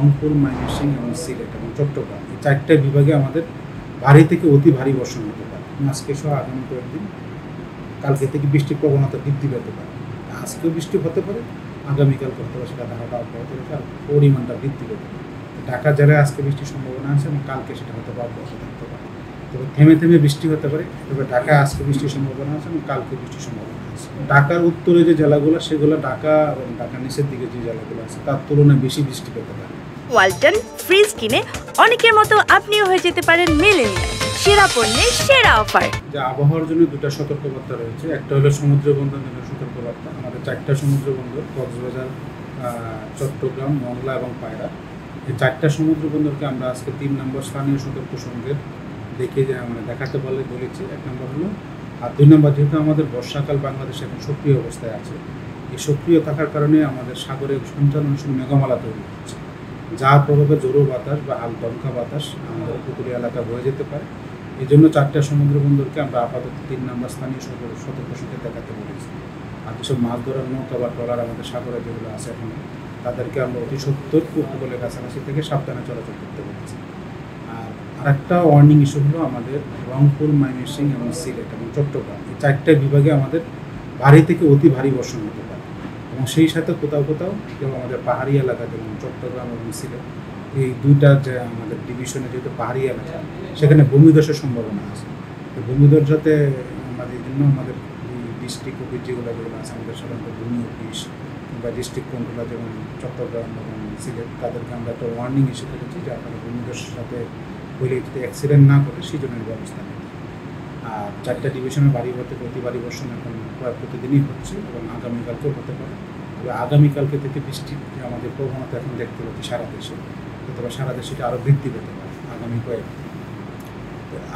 রংপুর, ময়মনসিংহ এবং সিলেট এবং চট্টগ্রাম এই 4টে বিভাগে আমাদের ভারী থেকে অতি ভারী বর্ষণ হতে পারে। আজকে সহ আগামী কয়েকদিন কালকে থেকে বৃষ্টির প্রবণতা বৃদ্ধি পেতে পারে। আজকেও বৃষ্টি হতে পারে, আগামীকাল করতে পারে, সেটা ধারাটা অব্যাহত রেখে আর পরিমাণটা বৃদ্ধি পেতে পারে। ঢাকা জেলায় আজকে বৃষ্টির সম্ভাবনা আছে এবং কালকে সেটা হয়তো অব্যাহত থাকতে পারে। তবে থেমে থেমে বৃষ্টি হতে পারে। তবে ঢাকায় আজকে বৃষ্টির সম্ভাবনা আছে এবং কালকে বৃষ্টির সম্ভাবনা আছে। ঢাকার উত্তরে যে জেলাগুলো সেগুলো ঢাকা এবং ঢাকার নিচের দিকে যে জেলাগুলো আছে তার তুলনায় বেশি বৃষ্টি পেতে পারে। ওয়ালটন ফ্রিজ কিনে অনেকের মতো আপনিও হয়ে যেতে পারেন মিলেনিয়াল। সেরা পণ্যের সেরা অফার। যে আবহাওয়ার জন্য দুটো সতর্কবার্তা রয়েছে। একটা হলো সমুদ্র বন্দর জন্য সতর্কবার্তা। আমাদের 4টা সমুদ্র বন্দর কক্সবাজার, চট্টগ্রাম, মংলা এবং পায়রা, এই 4টা সমুদ্র বন্দরকে আমরা আজকে 3 নম্বর স্থানীয় সতর্ক সংকেত দেখাতে বলেছি। 1 নম্বর হলো, আর 2 নম্বর যেহেতু আমাদের বর্ষাকাল বাংলাদেশে এখন সক্রিয় অবস্থায় আছে, এই সক্রিয় থাকার কারণে আমাদের সাগরে সঞ্চালন মেঘমালা তৈরি হচ্ছে, যার প্রভাবে জোরো বাতাস বা দমকা বাতাস আমাদের উপকূলীয় এলাকা বয়ে যেতে পারে। এই জন্য 4টা সমুদ্র বন্দরকে আমরা আপাতত 3 নম্বর স্থানীয় সতর্ক সংকেত দেখাতে বলেছি। আর যেসব মাছ ধরার নৌকা বা ট্রলার আমাদের সাগরে যেগুলো আছে এখন, তাদেরকে আমরা অতি সত্তর উপকূলের কাছাকাছি থেকে সাবধানে চলাচল করতে বলেছি। আর আরেকটা ওয়ার্নিং ইস্যু হলো আমাদের রংপুর, ময়মনসিংহ এবং সিলেট এবং চট্টগ্রাম এই 4টে বিভাগে আমাদের ভারী থেকে অতি ভারী বর্ষণ হতে পারে। এবং সেই সাথে কোথাও কোথাও যেমন আমাদের পাহাড়ি এলাকা, যেমন চট্টগ্রাম এবং সিলেট, এই 2টা যে আমাদের ডিভিশনে যেহেতু পাহাড়ি এলাকা, সেখানে ভূমিধসের সম্ভাবনা আছে। তো ভূমিধস যাতে আমাদের জন্য আমাদের ডিস্ট্রিক্ট অফিস যেগুলো আছে আমাদের সাধারণত ভূমি অফিস বা ডিস্ট্রিক্ট কন্ট্রোলার যেমন চট্টগ্রাম এবং সিলেট, তাদেরকে আমরা একটা ওয়ার্নিং ইস্যু করেছি যে আপনারা ভূমিধসের সাথে হইলে যদি অ্যাক্সিডেন্ট না করে সেই জন্য ব্যবস্থা নেন। আর 4টা ডিভিশনে ভারী থেকে অতি ভারী বর্ষণ এখন প্রায় প্রতিদিনই হচ্ছে এবং আগামীকালকেও হতে পারে। তবে আগামীকালকে থেকে বৃষ্টির যে আমাদের প্রবণতা এখন দেখতে পাচ্ছি সারা দেশে, অথবা সারা দেশে আরও বৃদ্ধি পেতে পারে আগামী কয়েকদিন।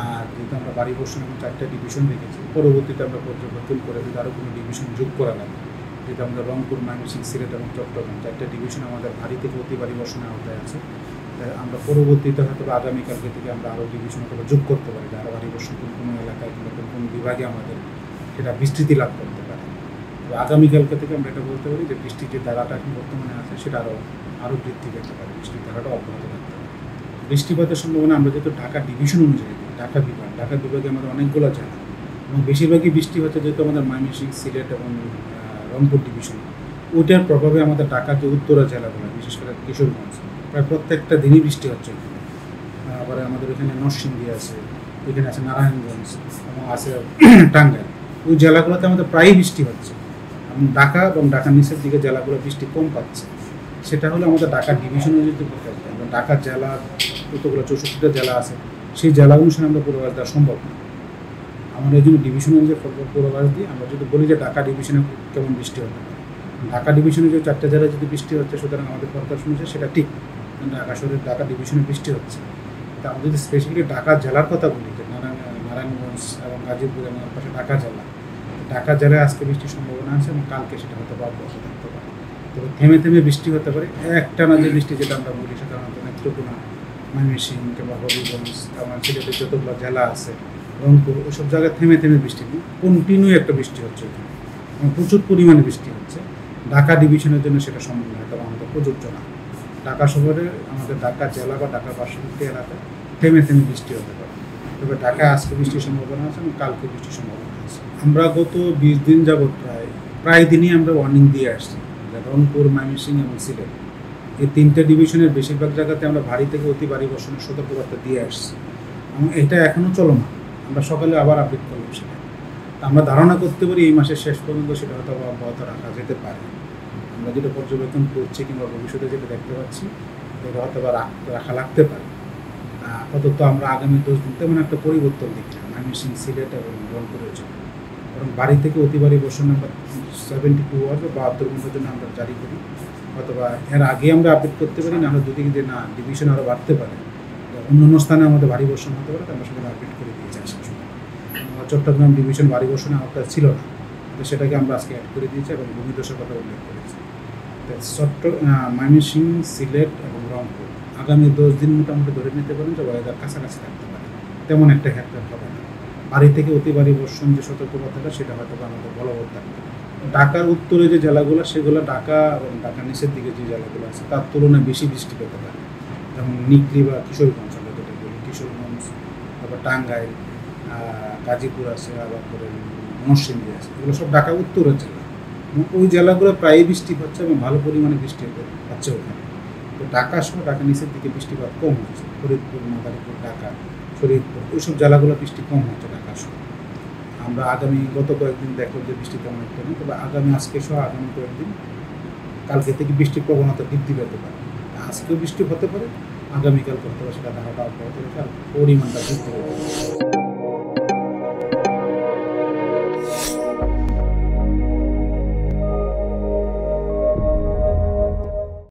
আর যেহেতু আমরা ভারী বর্ষণ এখন 4টা ডিভিশন রেখেছি, পরবর্তীতে আমরা পর্যবেক্ষণ করে যদি আরও কোনো ডিভিশন যোগ করা লাগে, যেহেতু আমরা রংপুর, ময়মনসিংহ, সিলেট এবং চট্টগ্রাম 4টা ডিভিশন আমাদের ভারী থেকে অতি ভারী বর্ষণের আওতায় আছে। আমরা পরবর্তীতে হয়তো আগামীকালকে থেকে আমরা আরও ডিভিশন অথবা যোগ করতে পারি, আরও ভারী বর্ষণ কোনো এলাকায় কিংবা কোন বিভাগে আমাদের সেটা বিস্তৃতি লাভ করতে পারে। তো আগামীকালকে থেকে আমরা এটা বলতে পারি যে বৃষ্টির যে ধারাটা এখন বর্তমানে আছে সেটা আরও বৃদ্ধি পেতে পারে, বৃষ্টির ধারাটা অব্যাহত থাকতে পারে। বৃষ্টিপাতের সম্ভাবনা আমরা যেহেতু ঢাকা ডিভিশন অনুযায়ী, ঢাকা বিভাগে আমাদের অনেকগুলো জেলা এবং বেশিরভাগই বৃষ্টি হচ্ছে যেহেতু আমাদের ময়মনসিংহ, সিলেট এবং রংপুর ডিভিশন, ওইটার প্রভাবে আমাদের ঢাকার যে উত্তরা জেলাগুলো, বিশেষ করে কিশোরগঞ্জ, প্রায় প্রত্যেকটা দিনই বৃষ্টি হচ্ছে এখানে। আবার আমাদের এখানে নরসিংদী আছে, এখানে আছে নারায়ণগঞ্জ এবং আছে টাঙ্গাইল, ওই জেলাগুলোতে আমাদের প্রায়ই বৃষ্টি হচ্ছে। এবং ঢাকা এবং ঢাকার নিচের দিকে জেলাগুলো বৃষ্টি কম পাচ্ছে। সেটা হলো আমাদের ঢাকা ডিভিশনে যদি করতে হবে, আমরা ঢাকার জেলার কতগুলো 64টা জেলা আছে, সেই জেলা অনুসারে আমরা পূর্বাভাস দেওয়া সম্ভব না। আমরা এই জন্য ডিভিশন অনুযায়ী পূর্বাভাস দিই। আমরা যদি বলি যে ঢাকা ডিভিশনে কেমন বৃষ্টি হতে পারে, ঢাকা ডিভিশনে যে 4টা জেলায় যদি বৃষ্টি হচ্ছে, সুতরাং আমাদের ফরকাস্ট অনুযায়ী সেটা ঠিক, ঢাকা শহরের ঢাকা ডিভিশনে বৃষ্টি হচ্ছে। তা আমরা যদি স্পেশালি ঢাকা জেলার কথা বলি, যে নারায়ণগঞ্জ এবং গাজীপুর এবং পাশে ঢাকা জেলায় আজকে বৃষ্টির সম্ভাবনা আছে এবং কালকে সেটা হয়তো অব্যাহত থাকতে পারে। তবে থেমে থেমে বৃষ্টি হতে পারে। একটানা যে বৃষ্টি যেটা আমরা বলি সাধারণত নেত্রকোনা, ময়মনসিংহ কিংবা হবিগঞ্জ, আমার সিলেটের যতগুলো জেলা আছে, রংপুর, ওইসব জায়গায় থেমে থেমে বৃষ্টি নেই, কন্টিনিউ একটা বৃষ্টি হচ্ছে এখানে এবং প্রচুর পরিমাণে বৃষ্টি হচ্ছে। ঢাকা ডিভিশনের জন্য সেটা সম্ভব নয়, তবে আমাদের প্রযোজ্য না। ঢাকা শহরে আমাদের ঢাকা জেলা বা ঢাকার পার্শ্ববর্তী এলাকায় থেমে থেমে বৃষ্টি হতে পারে। তবে ঢাকায় আজকে বৃষ্টির সম্ভাবনা আছে এবং কালকে বৃষ্টির সম্ভাবনা আছে। আমরা গত 20 দিন যাবৎ প্রায় দিনই আমরা ওয়ার্নিং দিয়ে আসছি। রংপুর, ময়মনসিংহ এবং সিলেট এই 3টে ডিভিশনের বেশিরভাগ জায়গাতে আমরা ভারী থেকে অতি ভারী বর্ষণের সতর্কবার্তা দিয়ে আসছি এবং এটা এখনও চলমান। আমরা সকালে আবার আপডেট করলাম সেটা। আমরা ধারণা করতে পারি এই মাসের শেষ পর্যন্ত সেটা হয়তো অব্যাহত রাখা যেতে পারে। আমরা যেটা পর্যবেক্ষণ করছি কিংবা ভবিষ্যতে যেটা দেখতে পাচ্ছি, এটা হয়তো বা রাখা লাগতে পারে। আপাতত আমরা আগামী 10 দিন তেমন একটা পরিবর্তন দেখছি ময়মনসিংহ, সিলেট এবং রংপুরের জন্য। এবং বাড়ি থেকে অতি ভারী বর্ষণ আমরা 72 আওয়ার বা 72 ঘন্টার জন্য আমরা জারি করি, অথবা এর আগে আমরা আপডেট করতে পারি। না হলে যদি যে না ডিভিশন আরও বাড়তে পারে, অন্য স্থানে আমাদের ভারী বর্ষণ হতে পারে, আমরা সেখানে আপডেট করে দিয়েছি আসার সময়। চট্টগ্রাম ডিভিশন ভারী বর্ষণের আওতায় ছিল না, সেটাকে আমরা আজকে অ্যাড করে দিয়েছি এবং ভূমিধসের কথা উল্লেখ করেছি। ময়মনসিংহ, সিলেট এবং রংপুর আগামী 10 দিন মোটামুটি ধরে নিতে পারেন যে ওয়েদার কাছাকাছি থাকতে পারে, তেমন একটা হেরফের হবে না। বাড়ি থেকে অতি ভারী বর্ষণ যে সতর্কবার্তাটা সেটা হয়তো আমাদের বলবৎ থাকবে। ঢাকার উত্তরে যে জেলাগুলো সেগুলো ঢাকা এবং ঢাকার নিচের দিকে যে জেলাগুলো আছে তার তুলনায় বেশি বৃষ্টি পেতে পারে। যেমন নিকলি বা কিশোরগঞ্জ, আমরা যেটা বলি কিশোরগঞ্জ, তারপর টাঙ্গাইল, গাজীপুর আছে, আবার ধরেন নরসিংদী আছে, এগুলো সব ঢাকা উত্তরের জেলা। এবং ওই জেলাগুলো প্রায়ই বৃষ্টি হচ্ছে এবং ভালো পরিমাণে বৃষ্টি হচ্ছে ওখানে। তো ঢাকা সহ ঢাকা নিচের দিকে বৃষ্টিপাত কম হচ্ছে, ফরিদপুর, মাদারীপুর, ঢাকা, শরীয়তপুর, ওইসব জেলাগুলো বৃষ্টি কম হচ্ছে ঢাকা সহ। আমরা গত কয়েকদিন দেখলাম যে বৃষ্টি তেমন একটা নেই, তবে আজকে সহ আগামী কয়েকদিন কালকে থেকে বৃষ্টির প্রবণতা বৃদ্ধি পেতে পারে। আজকেও বৃষ্টি হতে পারে, আগামীকাল করতে পারে, সেটা ঢাকা হতে পারে, আর পরিমাণটা বৃদ্ধি পেতে পারে।